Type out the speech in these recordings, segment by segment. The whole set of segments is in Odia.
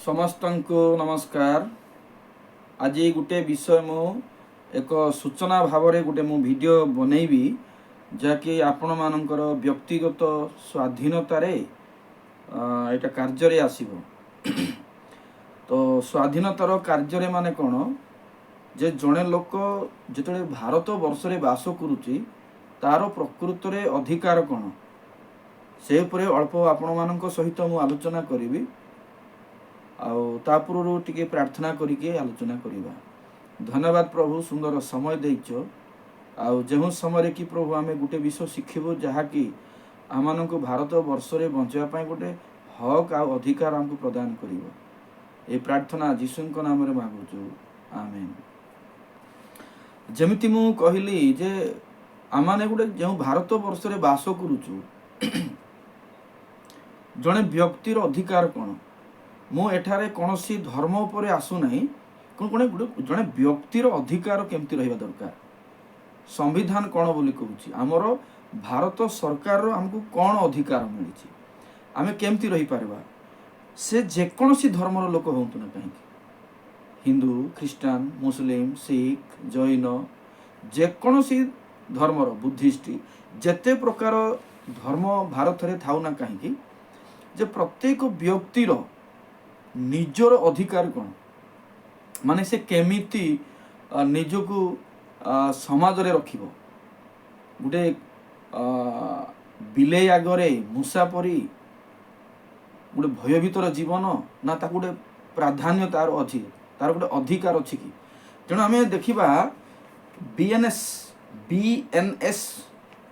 ସମସ୍ତଙ୍କୁ ନମସ୍କାର। ଆଜି ଗୋଟେ ବିଷୟ ମୁଁ ଏକ ସୂଚନା ଭାବରେ ଗୋଟେ ମୁଁ ଭିଡ଼ିଓ ବନେଇବି ଯାହାକି ଆପଣମାନଙ୍କର ବ୍ୟକ୍ତିଗତ ସ୍ୱାଧୀନତାରେ ଏଇଟା କାର୍ଯ୍ୟରେ ଆସିବ। ତ ସ୍ୱାଧୀନତାର କାର୍ଯ୍ୟରେ ମାନେ କ'ଣ ଯେ ଜଣେ ଲୋକ ଯେତେବେଳେ ଭାରତ ବର୍ଷରେ ବାସ କରୁଛି ତାର ପ୍ରକୃତରେ ଅଧିକାର କ'ଣ ସେ ଉପରେ ଅଳ୍ପ ଆପଣମାନଙ୍କ ସହିତ ମୁଁ ଆଲୋଚନା କରିବି। ଆଉ ତା ପୂର୍ବରୁ ଟିକେ ପ୍ରାର୍ଥନା କରିକି ଆଲୋଚନା କରିବା। ଧନ୍ୟବାଦ ପ୍ରଭୁ, ସୁନ୍ଦର ସମୟ ଦେଇଛ। ଆଉ ଯେଉଁ ସମୟରେ କି ପ୍ରଭୁ ଆମେ ଗୋଟେ ବିଷୟ ଶିଖିବୁ ଯାହାକି ଆମମାନଙ୍କୁ ଭାରତ ବର୍ଷରେ ବଞ୍ଚିବା ପାଇଁ ଗୋଟେ ହକ୍ ଆଉ ଅଧିକାର ଆମକୁ ପ୍ରଦାନ କରିବ। ଏ ପ୍ରାର୍ଥନା ଯୀଶୁଙ୍କ ନାମରେ ମାଗୁଛୁ, ଆମେନ୍। ଯେମିତି ମୁଁ କହିଲି ଯେ ଆମମାନେ ଗୋଟେ ଯେଉଁ ଭାରତ ବର୍ଷରେ ବାସ କରୁଛୁ ଜଣେ ବ୍ୟକ୍ତିର ଅଧିକାର କ'ଣ? ମୁଁ ଏଠାରେ କୌଣସି ଧର୍ମ ଉପରେ ଆସୁନାହିଁ, ଜଣେ ବ୍ୟକ୍ତିର ଅଧିକାର କେମିତି ରହିବା ଦରକାର। ସମ୍ବିଧାନ କ'ଣ ବୋଲି କହୁଛି, ଆମର ଭାରତ ସରକାରର ଆମକୁ କ'ଣ ଅଧିକାର ମିଳିଛି, ଆମେ କେମିତି ରହିପାରିବା। ସେ ଯେକୌଣସି ଧର୍ମର ଲୋକ ହୁଅନ୍ତୁ ନା କାହିଁକି, ହିନ୍ଦୁ, ଖ୍ରୀଷ୍ଟାନ, ମୁସଲିମ, ଶିଖ, ଜୈନ, ଯେକୌଣସି ଧର୍ମର, ବୁଦ୍ଧିଷ୍ଟ, ଯେତେ ପ୍ରକାର ଧର୍ମ ଭାରତରେ ଥାଉ ନା କାହିଁକି, ଯେ ପ୍ରତ୍ୟେକ ବ୍ୟକ୍ତିର ନିଜର ଅଧିକାର କ'ଣ, ମାନେ ସେ କେମିତି ନିଜକୁ ସମାଜରେ ରଖିବ। ଗୋଟେ ବିଲେଇ ଆଗରେ ମୂଷା ପରି ଗୋଟେ ଭୟଭୀତର ଜୀବନ, ନା ତାକୁ ଗୋଟେ ପ୍ରାଧାନ୍ୟ ତାର ଅଛି, ତାର ଗୋଟେ ଅଧିକାର ଅଛି କି? ତେଣୁ ଆମେ ଦେଖିବା ବିଏନ୍ଏସ୍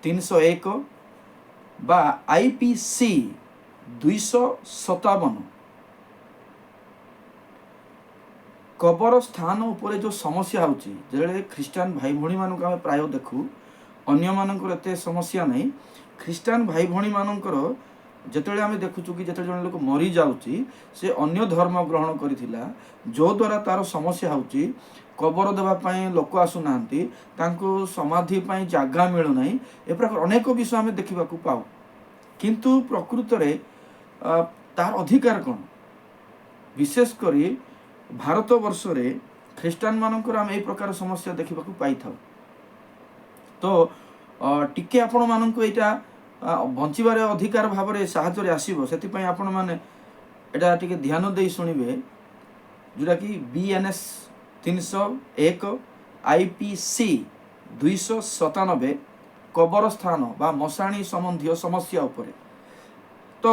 301 ବା IPC 257 କବର ସ୍ଥାନ ଉପରେ ଯେଉଁ ସମସ୍ୟା ହେଉଛି, ଯେତେବେଳେ ଖ୍ରୀଷ୍ଟିଆନ ଭାଇ ଭଉଣୀମାନଙ୍କୁ ଆମେ ପ୍ରାୟ ଦେଖୁ, ଅନ୍ୟମାନଙ୍କର ଏତେ ସମସ୍ୟା ନାହିଁ। ଖ୍ରୀଷ୍ଟିଆନ ଭାଇ ଭଉଣୀମାନଙ୍କର ଯେତେବେଳେ ଆମେ ଦେଖୁଛୁ କି ଯେତେବେଳେ ଜଣେ ଲୋକ ମରିଯାଉଛି, ସେ ଅନ୍ୟ ଧର୍ମ ଗ୍ରହଣ କରିଥିଲା, ଯଦ୍ୱାରା ତାର ସମସ୍ୟା ହେଉଛି କବର ଦେବା ପାଇଁ ଲୋକ ଆସୁନାହାନ୍ତି, ତାଙ୍କୁ ସମାଧି ପାଇଁ ଜାଗା ମିଳୁନାହିଁ, ଏ ପ୍ରକାର ଅନେକ ବିଷୟ ଆମେ ଦେଖିବାକୁ ପାଉ। କିନ୍ତୁ ପ୍ରକୃତରେ ତାର ଅଧିକାର କ'ଣ? ବିଶେଷ କରି ଭାରତ ବର୍ଷରେ ଖ୍ରୀଷ୍ଟିଆନ ମାନଙ୍କର ଆମେ ଏହି ପ୍ରକାର ସମସ୍ୟା ଦେଖିବାକୁ ପାଇଥାଉ। ତ ଟିକେ ଆପଣମାନଙ୍କୁ ଏଇଟା ବଞ୍ଚିବାରେ ଅଧିକାର ଭାବରେ ସାହାଯ୍ୟରେ ଆସିବ, ସେଥିପାଇଁ ଆପଣମାନେ ଏଇଟା ଟିକେ ଧ୍ୟାନ ଦେଇ ଶୁଣିବେ, ଯେଉଁଟାକି BNS 301 IPC 297 କବରସ୍ଥାନ ବା ମଶାଣୀ ସମ୍ବନ୍ଧୀୟ ସମସ୍ୟା ଉପରେ। ତ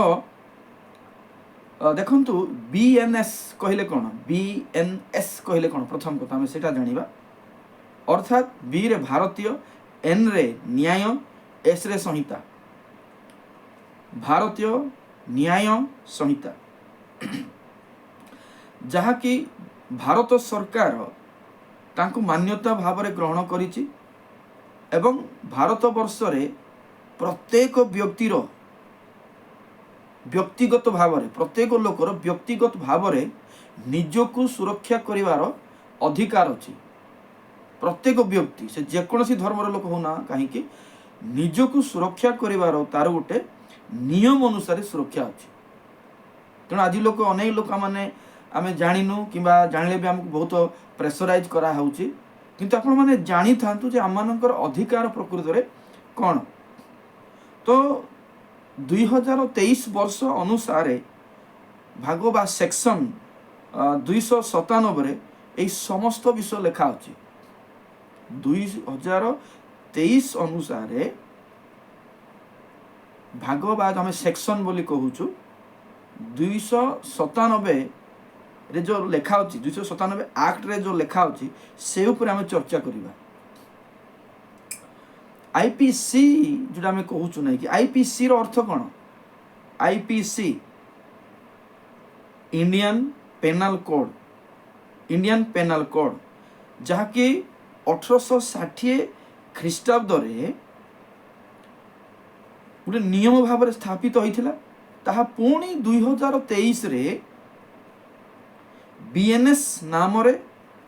ଦେଖନ୍ତୁ, BNS କହିଲେ କ'ଣ, BNS କହିଲେ କ'ଣ, ପ୍ରଥମ କଥା ଆମେ ସେଇଟା ଜାଣିବା। ଅର୍ଥାତ୍ B ରେ ଭାରତୀୟ, N ରେ ନ୍ୟାୟ, S ରେ ସଂହିତା। ଭାରତୀୟ ନ୍ୟାୟ ସଂହିତା, ଯାହାକି ଭାରତ ସରକାର ତାଙ୍କୁ ମାନ୍ୟତା ଭାବରେ ଗ୍ରହଣ କରିଛି ଏବଂ ଭାରତ ବର୍ଷରେ ପ୍ରତ୍ୟେକ ବ୍ୟକ୍ତିର ବ୍ୟକ୍ତିଗତ ଭାବରେ, ପ୍ରତ୍ୟେକ ଲୋକର ବ୍ୟକ୍ତିଗତ ଭାବରେ ନିଜକୁ ସୁରକ୍ଷା କରିବାର ଅଧିକାର ଅଛି। ପ୍ରତ୍ୟେକ ବ୍ୟକ୍ତି, ସେ ଯେକୌଣସି ଧର୍ମର ଲୋକ ହଉନା କାହିଁକି, ନିଜକୁ ସୁରକ୍ଷା କରିବାର ତାର ଗୋଟେ ନିୟମ ଅନୁସାରେ ସୁରକ୍ଷା ଅଛି। ତେଣୁ ଆଜି ଅନେକ ଲୋକମାନେ ଆମେ ଜାଣିନୁ, କିମ୍ବା ଜାଣିଲେ ବି ଆମକୁ ବହୁତ ପ୍ରେସରାଇଜ୍ କରାହେଉଛି। କିନ୍ତୁ ଆପଣମାନେ ଜାଣିଥାନ୍ତୁ ଯେ ଆମମାନଙ୍କର ଅଧିକାର ପ୍ରକୃତରେ କ'ଣ। ତ 2023 ବର୍ଷ ଅନୁସାରେ ଭାଗ ବା ସେକ୍ସନ୍ 297 ଏହି ସମସ୍ତ ବିଷୟ ଲେଖା ଅଛି। 2023 ଅନୁସାରେ ଭାଗ ବା ଆମେ ସେକ୍ସନ୍ ବୋଲି କହୁଛୁ, 297 ରେ ଯେଉଁ ଲେଖା ଅଛି, 297 ଆକ୍ଟରେ ଯେଉଁ ଲେଖା ଅଛି, ସେ ଉପରେ ଆମେ ଚର୍ଚ୍ଚା କରିବା। IPC ଯେଉଁଟା ଆମେ କହୁଛୁ ନାହିଁ କି, IPC ର ଅର୍ଥ କ'ଣ? IPC Indian penal code, Indian penal code, ଯାହାକି 1860 ଖ୍ରୀଷ୍ଟାବ୍ଦରେ ଗୋଟେ ନିୟମ ଭାବରେ ସ୍ଥାପିତ ହୋଇଥିଲା। ତାହା ପୁଣି 2023ରେ BNS ନାମରେ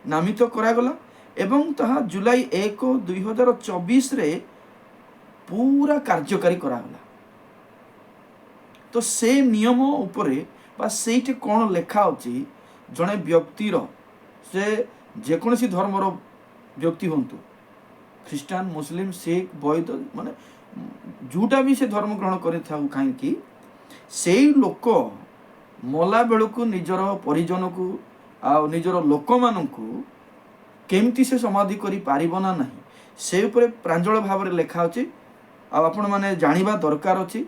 ନାମିତ କରାଗଲା ଏବଂ ତାହା ଜୁଲାଇ 1, 2024ରେ ପୁରା କାର୍ଯ୍ୟକାରୀ କରାଗଲା। ତ ସେ ନିୟମ ଉପରେ বা ସେଇଠି କ'ଣ ଲେଖା ଅଛି ଜଣେ ବ୍ୟକ୍ତିର, ସେ ଯେକୌଣସି ଧର୍ମର ବ୍ୟକ୍ତି ହୁଅନ୍ତୁ, ଖ୍ରୀଷ୍ଟିଆନ, ମୁସଲିମ, ଶିଖ, ବୌଦ୍ଧ, ମାନେ ଯେଉଁଟା ବି ସେ ଧର୍ମ ଗ୍ରହଣ କରିଥାଉ କାହିଁକି, ସେଇ ଲୋକ ମଲା ବେଳକୁ ନିଜର ପରିଜନକୁ ଆଉ ନିଜର ଲୋକମାନଙ୍କୁ କେମିତି ସେ ସମାଧି କରିପାରିବ ନା ନାହିଁ, ସେ ଉପରେ ପ୍ରାଞ୍ଜଳ ଭାବରେ ଲେଖା ଅଛି। ଆଉ ଆପଣମାନେ ଜାଣିବା ଦରକାର ଅଛି,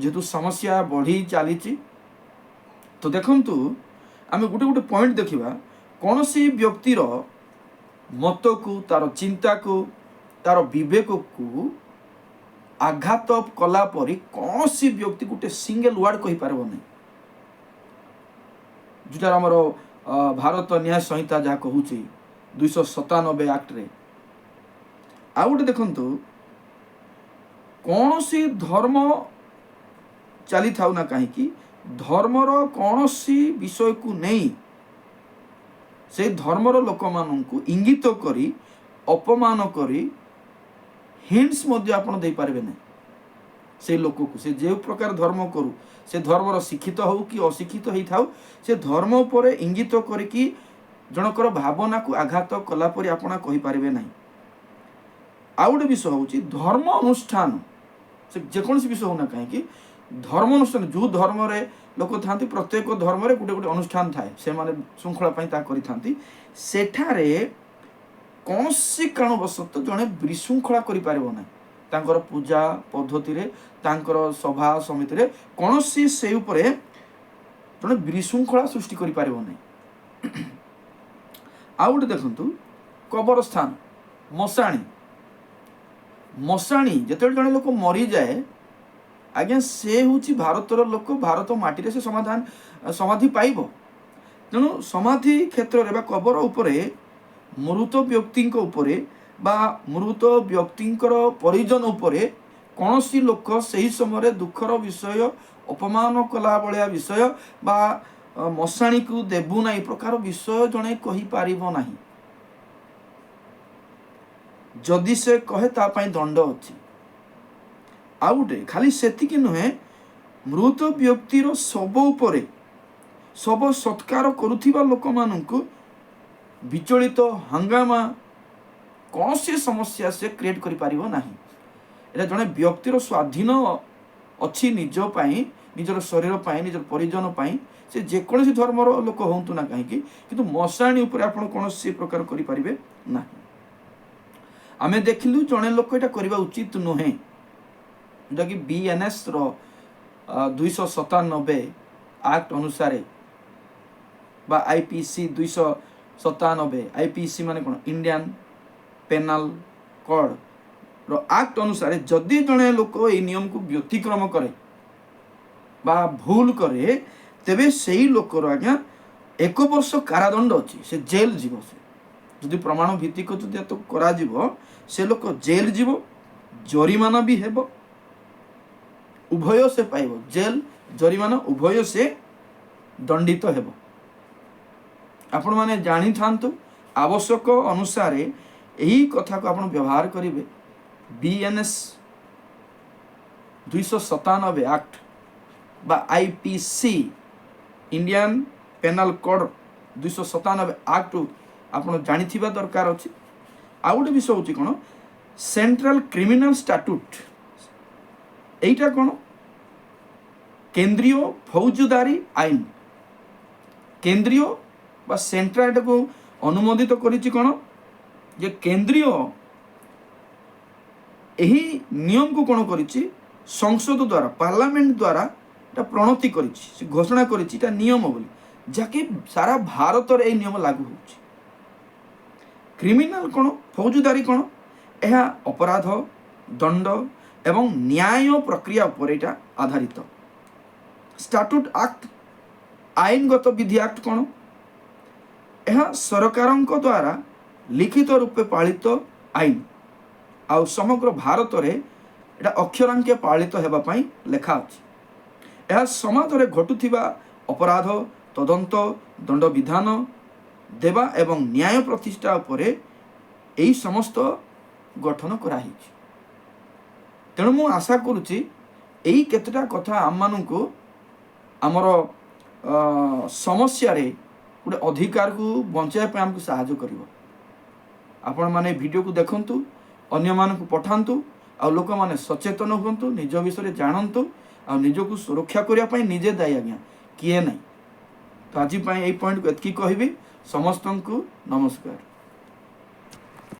ଯେହେତୁ ସମସ୍ୟା ବଢ଼ି ଚାଲିଛି। ତ ଦେଖନ୍ତୁ, ଆମେ ଗୋଟେ ଗୋଟେ ପଏଣ୍ଟ ଦେଖିବା। କୌଣସି ବ୍ୟକ୍ତିର ମତକୁ, ତାର ଚିନ୍ତାକୁ, ତାର ବିବେକକୁ ଆଘାତ କଲା ପରି କୌଣସି ବ୍ୟକ୍ତି ଗୋଟେ ସିଙ୍ଗଲ ୱାର୍ଡ କହିପାରିବ ନାହିଁ, ଯେଉଁଟା ଆମର ଭାରତ ନ୍ୟାୟ ସଂହିତା ଯାହା କହୁଛି 297 ଆକ୍ଟରେ। ଆଉ ଗୋଟେ ଦେଖନ୍ତୁ, କୌଣସି ଧର୍ମ ଚାଲିଥାଉ ନା କାହିଁକି, ଧର୍ମର କୌଣସି ବିଷୟକୁ ନେଇ ସେ ଧର୍ମର ଲୋକମାନଙ୍କୁ ଇଙ୍ଗିତ କରି, ଅପମାନ କରି ହିଣ୍ଟସ୍ ମଧ୍ୟ ଆପଣ ଦେଇପାରିବେ ନାହିଁ ସେଇ ଲୋକକୁ। ସେ ଯେଉଁ ପ୍ରକାର ଧର୍ମ କରୁ, ସେ ଧର୍ମର ଶିକ୍ଷିତ ହେଉ କି ଅଶିକ୍ଷିତ ହେଇଥାଉ, ସେ ଧର୍ମ ଉପରେ ଇଙ୍ଗିତ କରିକି ଜଣଙ୍କର ଭାବନାକୁ ଆଘାତ କଲା ପରି ଆପଣ କହିପାରିବେ ନାହିଁ। ଆଉ ଗୋଟେ ବିଷୟ ହେଉଛି ଧର୍ମ ଅନୁଷ୍ଠାନ। ସେ ଯେକୌଣସି ବିଷୟ ହେଉନା କାହିଁକି, ଧର୍ମ ଅନୁଷ୍ଠାନ, ଯେଉଁ ଧର୍ମରେ ଲୋକ ଥାନ୍ତି, ପ୍ରତ୍ୟେକ ଧର୍ମରେ ଗୋଟେ ଗୋଟେ ଅନୁଷ୍ଠାନ ଥାଏ, ସେମାନେ ଶୃଙ୍ଖଳା ପାଇଁ ତାହା କରିଥାନ୍ତି। ସେଠାରେ କୌଣସି କାରଣବଶତଃ ଜଣେ ବିଶୃଙ୍ଖଳା କରିପାରିବ ନାହିଁ ତାଙ୍କର ପୂଜା ପଦ୍ଧତିରେ, ତାଙ୍କର ସଭା ସମିତିରେ କୌଣସି ସେ ଉପରେ ଜଣେ ବିଶୃଙ୍ଖଳା ସୃଷ୍ଟି କରିପାରିବ ନାହିଁ। ଆଉ ଗୋଟେ ଦେଖନ୍ତୁ, କବରସ୍ଥାନ, ମଶାଣୀ। ମଶାଣୀ ଯେତେବେଳେ ଜଣେ ଲୋକ ମରିଯାଏ, ଆଜ୍ଞା, ସେ ହେଉଛି ଭାରତର ଲୋକ, ଭାରତ ମାଟିରେ ସେ ସମାଧି ପାଇବ। ତେଣୁ ସମାଧି କ୍ଷେତ୍ରରେ ବା କବର ଉପରେ, ମୃତ ବ୍ୟକ୍ତିଙ୍କ ଉପରେ ବା ମୃତ ବ୍ୟକ୍ତିଙ୍କର ପରିଜନ ଉପରେ କୌଣସି ଲୋକ ସେହି ସମୟରେ ଦୁଃଖର ବିଷୟ, ଅପମାନ କଲା ଭଳିଆ ବିଷୟ ବା ମଶାଣୀକୁ ଦେବୁ ନାହିଁ ପ୍ରକାର ବିଷୟ ଜଣେ କହିପାରିବ ନାହିଁ। ଯଦି ସେ କହେ ତା ପାଇଁ ଦଣ୍ଡ ଅଛି। ଆଉ ଗୋଟେ, ଖାଲି ସେତିକି ନୁହେଁ, ମୃତ ବ୍ୟକ୍ତିର ଶବ ଉପରେ, ଶବ ସତ୍କାର କରୁଥିବା ଲୋକମାନଙ୍କୁ ବିଚଳିତ, ହଙ୍ଗାମା, କୌଣସି ସମସ୍ୟା ସେ କ୍ରିଏଟ୍ କରିପାରିବ ନାହିଁ। ଏଇଟା ଜଣେ ବ୍ୟକ୍ତିର ସ୍ୱାଧୀନ ଅଛି ନିଜ ପାଇଁ, ନିଜର ଶରୀର ପାଇଁ, ନିଜର ପରିଜନ ପାଇଁ, ସେ ଯେକୌଣସି ଧର୍ମର ଲୋକ ହୁଅନ୍ତୁ ନା କାହିଁକି, କିନ୍ତୁ ମଶାଣୀ ଉପରେ ଆପଣ କୌଣସି ପ୍ରକାର କରିପାରିବେ ନାହିଁ। ଆମେ ଦେଖିଲୁ ଜଣେ ଲୋକ ଏଇଟା କରିବା ଉଚିତ ନୁହେଁ, ଯେଉଁଟାକି BNSର 297 ଆକ୍ଟ ଅନୁସାରେ ବା IPC 297, IPC ମାନେ କ'ଣ, ଇଣ୍ଡିଆନ୍ ପେନାଲ କୋଡ଼ର ଆକ୍ଟ ଅନୁସାରେ ଯଦି ଜଣେ ଲୋକ ଏହି ନିୟମକୁ ବ୍ୟତିକ୍ରମ କରେ ବା ଭୁଲ କରେ, ତେବେ ସେହି ଲୋକର ଆଜ୍ଞା 1 ବର୍ଷ କାରାଦଣ୍ଡ ଅଛି, ସେ ଜେଲ୍ ଯିବ। ସେ ଯଦି ପ୍ରମାଣ ଭିତ୍ତିକ ଯଦି କରାଯିବ, ସେ ଲୋକ ଜେଲ୍ ଯିବ, ଜରିମାନା ବି ହେବ, ଉଭୟ ସେ ପାଇବ, ଜେଲ୍ ଜରିମାନା ଉଭୟ ସେ ଦଣ୍ଡିତ ହେବ। ଆପଣମାନେ ଜାଣିଥାନ୍ତୁ, ଆବଶ୍ୟକ ଅନୁସାରେ ଏହି କଥାକୁ ଆପଣ ବ୍ୟବହାର କରିବେ। BNS 297 ଆକ୍ଟ ବା IPC Indian penal code 297 act ଆପଣ ଜାଣିଥିବା ଦରକାର ଅଛି। ଆଉ ଗୋଟେ ବିଷୟ ହେଉଛି କ'ଣ, ସେଣ୍ଟ୍ରାଲ କ୍ରିମିନାଲ ଷ୍ଟାଟ୍ୟୁଟ୍। এইটা କ'ଣ, କେନ୍ଦ୍ରୀୟ ଫୌଜଦାରୀ ଆଇନ। କେନ୍ଦ୍ରୀୟ ବା ସେଣ୍ଟ୍ରାଲ ଏଟାକୁ ଅନୁମୋଦିତ କରିଛି କ'ଣ, ଯେ କେନ୍ଦ୍ରୀୟ ଏହି ନିୟମକୁ କ'ଣ କରିଛି, ସଂସଦ ଦ୍ୱାରା, ପାର୍ଲାମେଣ୍ଟ ଦ୍ୱାରା এটা ପ୍ରଣତି କରିଛି, ସେ ଘୋଷଣା କରିଛି এটা ନିୟମ ବୋଲି, ଯାହାକି ସାରା ଭାରତରେ ଏହି ନିୟମ ଲାଗୁ ହେଉଛି। କ୍ରିମିନାଲ କ'ଣ, ଫୌଜଦାରୀ କ'ଣ, ଏହା ଅପରାଧ, ଦଣ୍ଡ ଏବଂ ନ୍ୟାୟ ପ୍ରକ୍ରିୟା ଉପରେ এটা ଆଧାରିତ। ଷ୍ଟାଟ୍ୟୁଟ୍ ଆକ୍ଟ, ଆଇନଗତ ବିଧି ଆକ୍ଟ କ'ଣ, ଏହା ସରକାରଙ୍କ ଦ୍ୱାରା ଲିଖିତ ରୂପେ ପାଳିତ ଆଇନ, ଆଉ ସମଗ୍ର ଭାରତରେ এটা ଅକ୍ଷରାଙ୍କେ ପାଳିତ ହେବା ପାଇଁ ଲେଖା ଅଛି। ଏହା ସମାଜରେ ଘଟୁଥିବା ଅପରାଧ ତଦନ୍ତ, ଦଣ୍ଡ ବିଧାନ ଦେବା ଏବଂ ନ୍ୟାୟ ପ୍ରତିଷ୍ଠା ଉପରେ ଏହି ସମସ୍ତ ଗଠନ କରାଯାଇଛି। ତେଣୁ ମୁଁ ଆଶା କରୁଛି ଏହି କେତେଟା କଥା ଆମମାନଙ୍କୁ ଆମର ସମସ୍ୟାରେ ଗୋଟେ ଅଧିकारକୁ ବଞ୍ଚାଇବା ପାଇଁ ଆମକୁ ସାହାଯ୍ୟ କରିବ। ଆପଣମାନେ ଭିଡ଼ିଓକୁ ଦେଖନ୍ତୁ, ଅନ୍ୟମାନଙ୍କୁ ପଠାନ୍ତୁ, ଆଉ ଲୋକମାନେ ସଚେତନ ହୁଅନ୍ତୁ, ନିଜ ବିଷୟରେ ଜାଣନ୍ତୁ, ଆଉ ନିଜକୁ ସୁରକ୍ଷା କରିବା ପାଇଁ ନିଜେ ଦାୟୀ, ଆଜ୍ଞା କିଏ ନାହିଁ। ତ ଆଜି ପାଇଁ ଏଇ ପଏଣ୍ଟକୁ ଏତିକି କହିବି। ସମସ୍ତଙ୍କୁ ନମସ୍କାର।